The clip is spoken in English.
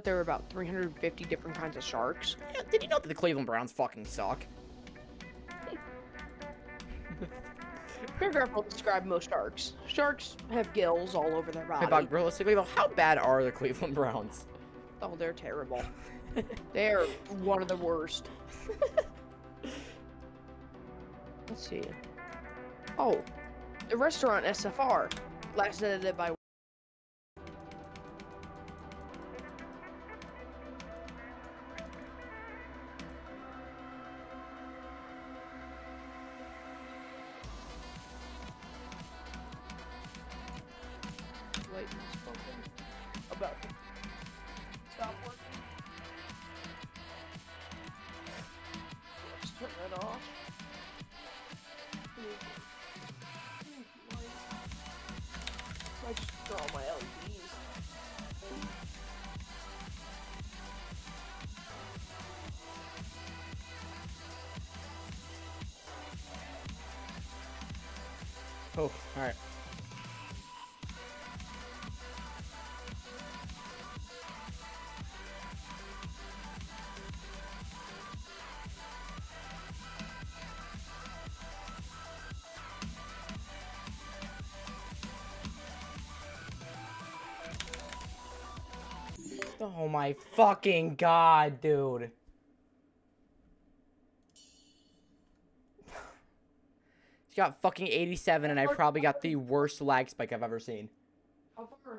there were about 350 different kinds of sharks. Yeah, did you know that the Cleveland Browns fucking suck? Paragraph will describe most sharks. Sharks have gills all over their Hey, body. but realistically though, how bad are the Cleveland Browns? Oh, they're terrible. They're one of the worst. Let's see. Oh, the restaurant SFR. Last edited by. Wait, it's fucking about to stop working. Let's turn that off. I just draw my LEDs. Oh, alright. Oh my fucking god, dude. He's got fucking 87 and I probably got the worst lag spike I've ever seen. How far